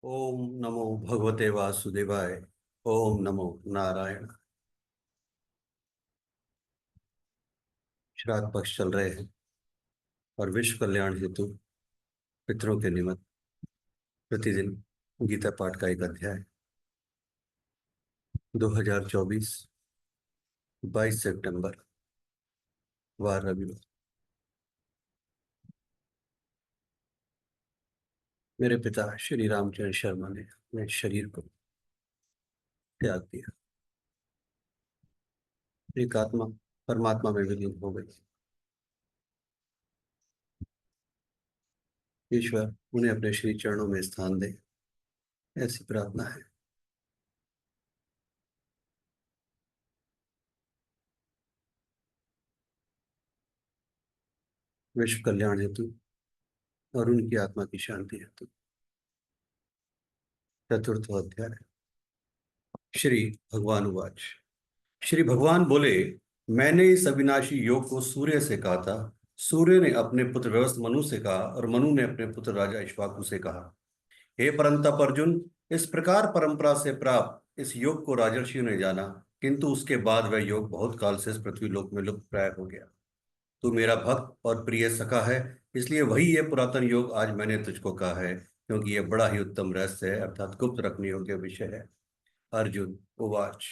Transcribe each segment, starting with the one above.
ओम नमो भगवते वासुदेवाय। ओम नमो नारायण। श्राद्ध पक्ष चल रहे हैं और विश्व कल्याण हेतु पितरों के निमित्त प्रतिदिन गीता पाठ का एक अध्याय। 2024 22 सितंबर, वार रविवार। मेरे पिता श्री रामचंद्र शर्मा ने अपने शरीर को त्याग दिया। एक आत्मा परमात्मा में विलीन हो गई। ईश्वर उन्हें अपने श्री चरणों में स्थान दे, ऐसी प्रार्थना है। विश्व कल्याण हेतु और उनकी आत्मा की शांति हेतु चतुर्थ अध्याय। श्री भगवान उवाच। श्री भगवान बोले, मैंने इस अविनाशी योग को सूर्य से कहा था। सूर्य ने अपने पुत्र व्यवस्थ मनु से कहा और मनु ने अपने पुत्र राजा इक्ष्वाकु से कहा। हे परंतप अर्जुन, इस प्रकार परंपरा से प्राप्त इस योग को राजर्षियों ने जाना, किंतु उसके बाद वह योग बहुत काल से इस पृथ्वी लोक में लुप्त प्राय हो गया। तू मेरा भक्त और प्रिय सखा है, इसलिए वही यह पुरातन योग आज मैंने तुझको कहा है, क्योंकि यह बड़ा ही उत्तम रहस्य है, अर्थात गुप्त रखने योग्य विषय है। अर्जुन उवाच।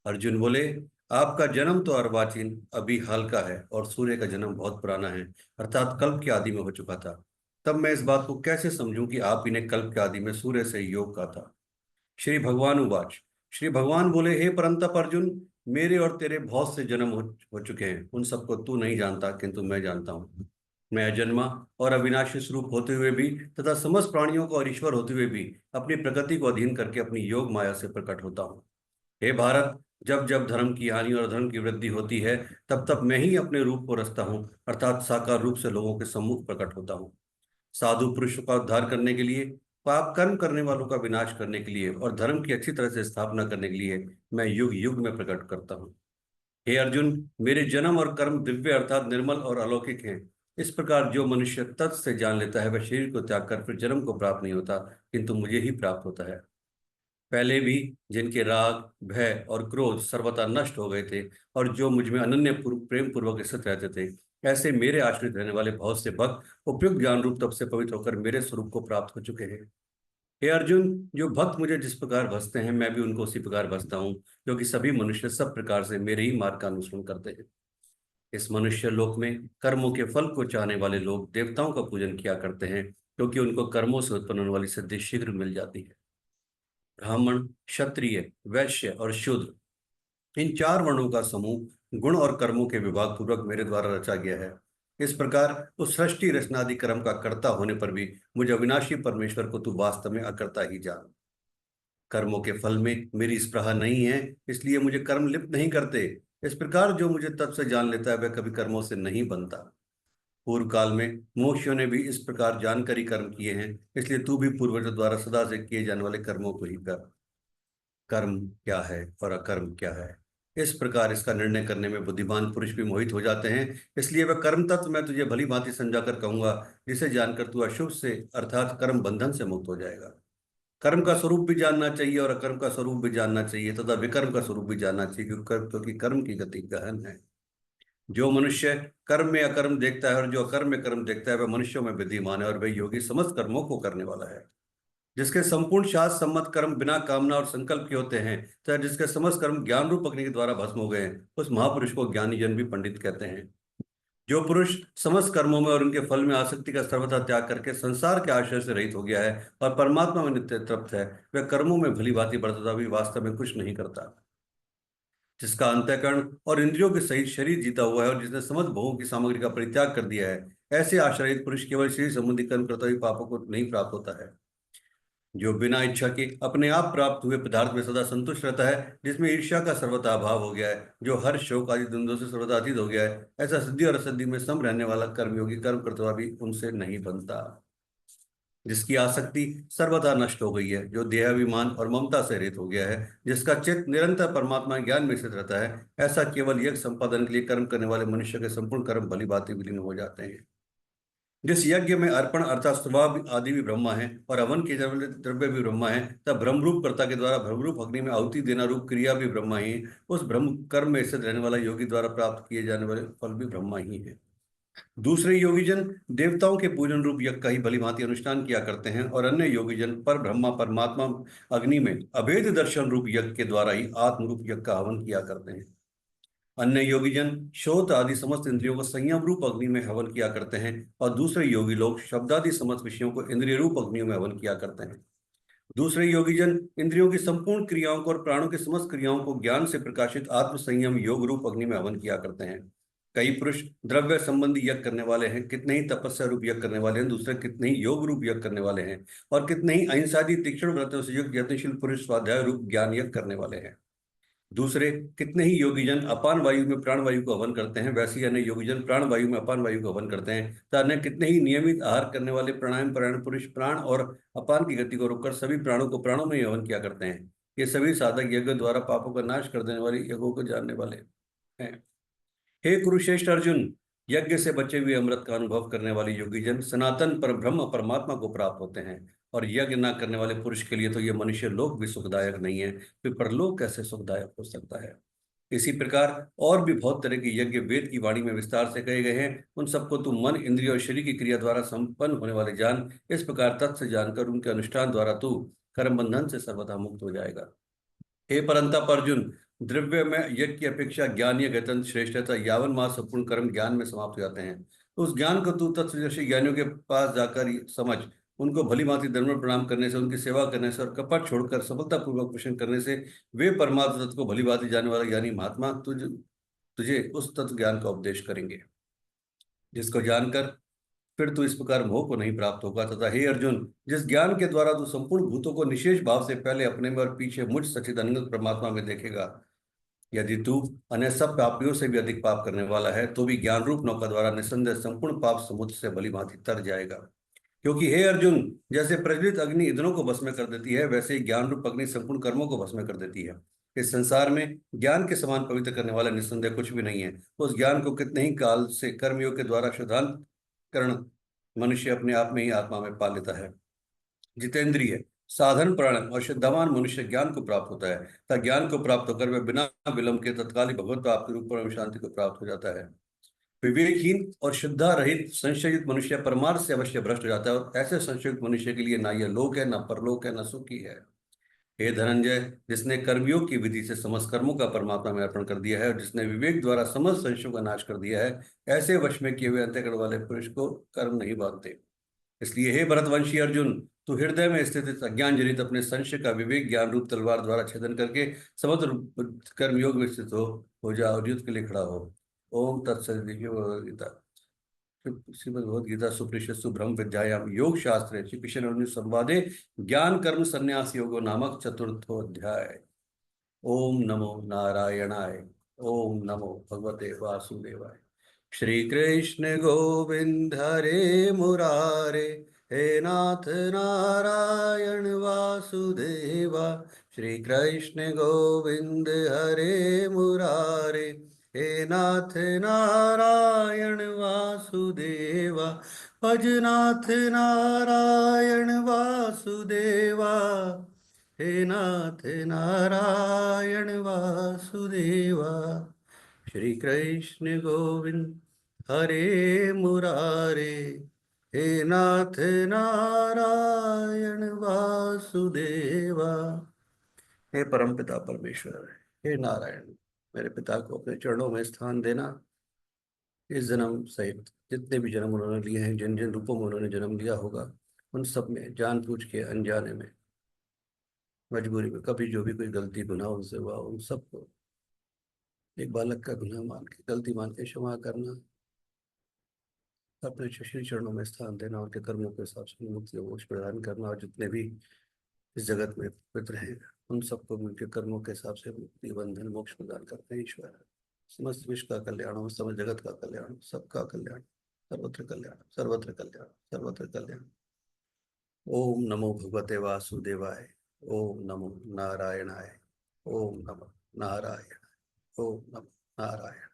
अर्जुन बोले, आपका जन्म तो अर्वाचीन अभी हाल का है और सूर्य का जन्म बहुत पुराना है, अर्थात कल्प के आदि में हो चुका था। तब मैं इस बात को कैसे समझूं कि आप इन्हें कल्प के आदि में सूर्य से योग का था। श्री भगवान उवाच। श्री भगवान बोले, हे परंतप अर्जुन, मेरे और तेरे बहुत से जन्म हो चुके हैं, उन सबको तू नहीं जानता, किंतु मैं जानता हूँ। मैं अजन्मा और अविनाशी स्वरूप होते हुए भी तथा समस्त प्राणियों को और ईश्वर होते हुए भी अपनी प्रकृति को अधीन करके अपनी योग माया से प्रकट होता हूँ। हे भारत, जब जब धर्म की हानि और धर्म की वृद्धि होती है, तब तब मैं ही अपने रूप को रचता हूँ, अर्थात साकार रूप से लोगों के सम्मुख प्रकट होता हूँ। साधु पुरुषों का उद्धार करने के लिए, पाप कर्म करने वालों का विनाश करने के लिए और धर्म की अच्छी तरह से स्थापना करने के लिए मैं युग युग में प्रकट करता हूँ। हे अर्जुन, मेरे जन्म और कर्म दिव्य अर्थात निर्मल और अलौकिक हैं। इस प्रकार जो मनुष्य तत् से जान लेता है, वह शरीर को त्याग कर फिर जन्म को प्राप्त नहीं होता, किंतु मुझे ही प्राप्त होता है। पहले भी जिनके राग, भय और क्रोध सर्वथा नष्ट हो गए थे और जो मुझ में अनन्य प्रेम पूर्वक स्थित रहते थे, ऐसे मेरे आश्रित रहने वाले बहुत से भक्त उपयुक्त ज्ञान रूप तप से पवित्र होकर मेरे स्वरूप को प्राप्त हो चुके हैं। हे अर्जुन, जो भक्त मुझे जिस प्रकार भजते हैं, मैं भी उनको उसी प्रकार भजता हूँ, क्योंकि सभी मनुष्य सब प्रकार से मेरे ही मार्ग का अनुसरण करते हैं। इस मनुष्य लोक में कर्मों के फल को चाहने वाले लोग देवताओं का पूजन किया करते हैं, क्योंकि उनको कर्मों से उत्पन्न होने वाली सिद्धि शीघ्र मिल जाती है। ब्राह्मण, क्षत्रिय, वैश्य और शूद्र, इन चार वर्णों का समूह गुण और कर्मों के विभाग पूर्वक मेरे द्वारा रचा गया है। इस प्रकार उस सृष्टि रचनादि कर्म का कर्ता होने पर भी मुझे अविनाशी परमेश्वर को तू वास्तव में अकर्ता ही जान। कर्मों के फल में मेरी स्पृहा नहीं है, इसलिए मुझे कर्म लिप्त नहीं करते। इस प्रकार जो मुझे तब से जान लेता है, वह कभी कर्मों से नहीं बनता। पूर्व काल में मनुष्यों ने भी इस प्रकार जानकर कर्म किए हैं, इसलिए तू भी पूर्वजों द्वारा सदा से किए जाने वाले कर्मों को ही कर। कर्म क्या है और अकर्म क्या है, इस प्रकार इसका निर्णय करने में बुद्धिमान पुरुष भी मोहित हो जाते हैं। इसलिए वह कर्म तत्व मैं तुझे भली भांति समझाकर कहूंगा, जिसे जानकर तू अशुभ से अर्थात कर्म बंधन से मुक्त हो जाएगा। कर्म का स्वरूप भी जानना चाहिए और अकर्म का स्वरूप भी जानना चाहिए तथा विकर्म का स्वरूप भी जानना चाहिए, क्योंकि कर्म की गति गहन है। जो मनुष्य कर्म में अकर्म देखता है और जो अकर्म में कर्म देखता है, वह मनुष्यों में विद्यमान है और वह योगी समस्त कर्मों को करने वाला है। जिसके संपूर्ण शास्त्र सम्मत कर्म बिना कामना और संकल्प के होते हैं तथा जिसके समस्त कर्म ज्ञान रूप अग्नि के द्वारा भस्म हो गए हैं, उस महापुरुष को ज्ञानी जन भी पंडित कहते हैं। जो पुरुष समस्त कर्मों में और उनके फल में आसक्ति का सर्वथा त्याग करके संसार के आश्रय से रहित हो गया है और परमात्मा में नित्य तृप्त है, वह कर्मों में भली भांति बढ़ता भी वास्तव में कुछ नहीं करता। जिसका अंतःकरण और इंद्रियों के सहित शरीर जीता हुआ है और जिसने समस्त भोगों की सामग्री का परित्याग कर दिया है, ऐसे आश्रयित पुरुष केवल शरीर संबंधी कर्म करता हुए पापों को नहीं प्राप्त होता है। जो बिना इच्छा के अपने आप प्राप्त हुए पदार्थ में सदा संतुष्ट रहता है, जिसमें ईर्ष्या का सर्वथा अभाव हो गया है, जो हर शोक आदि द्वंद्वों से सर्वथा अतीत हो गया है, ऐसा सिद्धि और असद्धि में सम रहने वाला कर्मयोगी कर्म करता हुआ भी उनसे नहीं बनता। जिसकी आसक्ति सर्वथा नष्ट हो गई है, जो देहाभिमान और ममता से रहित हो गया है, जिसका चित्त निरंतर परमात्मा ज्ञान में स्थित रहता है, ऐसा केवल यज्ञ संपादन के लिए कर्म करने वाले मनुष्य के संपूर्ण कर्म भली भांति विलीन हो जाते हैं। जिस यज्ञ में अर्पण अर्थात स्वभाव आदि भी ब्रह्मा है और हवन के द्रव्य भी ब्रह्मा है, तब ब्रह्मरूप कर्ता के द्वारा ब्रह्मरूप अग्नि में आहुति देना रूप क्रिया भी ब्रह्मा ही है। उस ब्रह्म कर्म में स्थित रहने वाला योगी द्वारा प्राप्त किए जाने वाले फल भी ब्रह्मा ही है। दूसरे योगीजन देवताओं के पूजन रूप यज्ञ का ही भलीभांति अनुष्ठान किया करते हैं और अन्य योगीजन पर ब्रह्मा परमात्मा अग्नि में अभेद दर्शन रूप यज्ञ के द्वारा ही आत्म रूप यज्ञ का हवन किया करते हैं। अन्य योगीजन श्रोत आदि समस्त इंद्रियों को संयम रूप अग्नि में हवन किया करते हैं और दूसरे योगी लोग शब्दादि समस्त विषयों को इंद्रिय रूप अग्नियों में हवन किया करते हैं। दूसरे योगीजन इंद्रियों की संपूर्ण क्रियाओं को और प्राणों की समस्त क्रियाओं को ज्ञान से प्रकाशित आत्म संयम योग रूप अग्नि में हवन किया करते हैं। कई पुरुष द्रव्य संबंधी यज्ञ करने वाले हैं, कितने ही तपस्या रूप यज्ञ करने वाले हैं, दूसरे कितने ही योग रूप यज्ञ करने वाले हैं, और कितने ही अहिंसादी तीक्ष्ण व्रतों से युक्त यत्नशील पुरुष स्वाध्याय रूप ज्ञान यज्ञ करने वाले हैं। दूसरे कितने ही योगीजन अपान वायु में प्राण वायु को हवन करते हैं, वैसे ही अन्य योगीजन प्राण वायु में अपान वायु को हवन करते हैं। तो अन्य कितने ही नियमित आहार करने वाले प्राणायाम परायण पुरुष प्राण और अपान की गति को रोककर सभी प्राणों को प्राणों में ही हवन किया करते हैं। ये सभी साधक यज्ञ द्वारा पापों का नाश कर देने वाले यज्ञों को जानने वाले हैं। हे कुरुश्रेष्ठ अर्जुन, यज्ञ से बचे हुए अमृत का अनुभव करने वाले योगीजन सनातन पर ब्रह्म परमात्मा को प्राप्त होते हैं, और यज्ञ न करने वाले पुरुष के लिए तो यह मनुष्य लोक भी सुखदायक नहीं है, फिर परलोक कैसे सुखदायक हो सकता है। इसी प्रकार और भी बहुत तरह के यज्ञ वेद की वाणी में विस्तार से कहे गए हैं। उन सबको तू मन इंद्रिय और शरीर की क्रिया द्वारा संपन्न होने वाले जान। इस प्रकार तत्व जानकर उनके अनुष्ठान द्वारा तू कर्म बंधन से सर्वथा मुक्त हो जाएगा। हे परंतप अर्जुन, द्रव्य में यज्ञ की अपेक्षा ज्ञान यज्ञ अत्यंत श्रेष्ठ है, तथा यावन मास संपूर्ण कर्म ज्ञान में समाप्त हो जाते हैं। तो उस ज्ञान को तू तत्वदर्शी ज्ञानियों के पास जाकर समझ। उनको भली भांति दंडवत प्रणाम करने से, उनकी सेवा करने से और कपट छोड़कर सफलतापूर्वक पोषण करने से वे परमात्मा तत्व को भली भांति जानने वाला ज्ञानी महात्मा तुझे उस तत्व ज्ञान का उपदेश करेंगे, जिसको जानकर फिर तू इस प्रकार मोह को नहीं प्राप्त होगा। तथा हे अर्जुन, जिस ज्ञान के द्वारा तू संपूर्ण भूतों को निशेष भाव से पहले अपने में और पीछे मुझ सच्चिदानंद परमात्मा में देखेगा, यदि तू अन्य सब पापियों से भी अधिक पाप करने वाला है, तो भी ज्ञान रूप नौका द्वारा निस्संदेह संपूर्ण पाप समुद्र से भली भांति तर जाएगा। क्योंकि हे अर्जुन, जैसे प्रज्वलित अग्नि ईंधनों को भस्म कर देती है, वैसे ही ज्ञान रूप अग्नि संपूर्ण कर्मों को भस्म कर देती है। इस संसार में ज्ञान के समान पवित्र करने वाला निस्संदेह कुछ भी नहीं है। उस ज्ञान को कितने ही काल से कर्मयोग के द्वारा शुद्धांतकरण मनुष्य अपने आप में ही आत्मा में पा लेता है। जितेंद्रिय साधन प्राण और शुद्धवान मनुष्य ज्ञान को प्राप्त होता है, तथा ज्ञान को प्राप्त होकर वह बिना विलंब के तत्काल भगवत प्राप्ति रूप परम शांति को प्राप्त हो जाता है। विवेकहीन और शुद्धा रहित संशययुक्त मनुष्य परमार्थ से अवश्य भ्रष्ट हो जाता है, और ऐसे संशययुक्त मनुष्य के लिए ना यह लोक है, ना परलोक है, ना सुखी है। हे धनंजय, जिसने कर्मयोग की विधि से समस्त कर्मों का परमात्मा में अर्पण कर दिया है और जिसने विवेक द्वारा समस्त संशयों का नाश कर दिया है, ऐसे वश में किए हुए अंतःकरण वाले पुरुष को कर्म नहीं बांधते। इसलिए हे भरतवंशी अर्जुन, तू हृदय में स्थित इस अज्ञान जनित अपने संशय का विवेक ज्ञान रूप तलवार द्वारा छेदन करके समस्त कर्मयोग में स्थित हो जा और युद्ध के लिए खड़ा हो। ओम तत्सदिति। देखिए भगवद गीता, श्रीमद् भगवद गीता सुपनिषत्सु ब्रह्म विद्यायाम योग शास्त्रे श्री कृष्ण अर्जुन संवादे ज्ञान कर्म संन्यास योगो नामक चतुर्थो अध्याय। ओम नमो नारायणाय। ओम नमो भगवते वासुदेवाय। श्री कृष्ण गोविंद हरे मुरारे, हे नाथ नारायण वासुदेवा। श्री कृष्ण गोविंद हरे मुरारे, हे नाथ नारायण वासुदेवा। भजनाथ नारायण वासुदेवा, हे नाथ नारायण वासुदेवा। श्री कृष्ण गोविंद हरे मुरारे, हे नाथ नारायण वासुदेवा। हे परमपिता परमेश्वर, हे नारायण, मेरे पिता को अपने चरणों में स्थान देना। इस जन्म सहित जितने भी जन्म उन्होंने लिए हैं, जिन जिन रूपों में उन्होंने जन्म लिया होगा, उन सब में जानबूझ के अनजाने में मजबूरी में कभी जो भी कोई गलती गुनाह उनसे हुआ, उन सबको एक बालक का गुनाह मान के, गलती मान के क्षमा करना, अपने श्री चरणों में स्थान देना, उनके कर्मों के हिसाब से मुक्ति और मोक्ष प्रदान करना, और जितने भी इस जगत में पवित्र हैं उन सबको उनके कर्मों के हिसाब से मुक्ति बंधन मोक्ष प्रदान करते हैं। ईश्वर समस्त विश्व का कल्याण हो, समस्त जगत का कल्याण, सबका कल्याण, सर्वत्र कल्याण, सर्वत्र कल्याण, सर्वत्र कल्याण। ओम नमो भगवते वासुदेवाय। ओम नमो नारायणाय। ओम नमो नारायण। ओम नमो नारायण।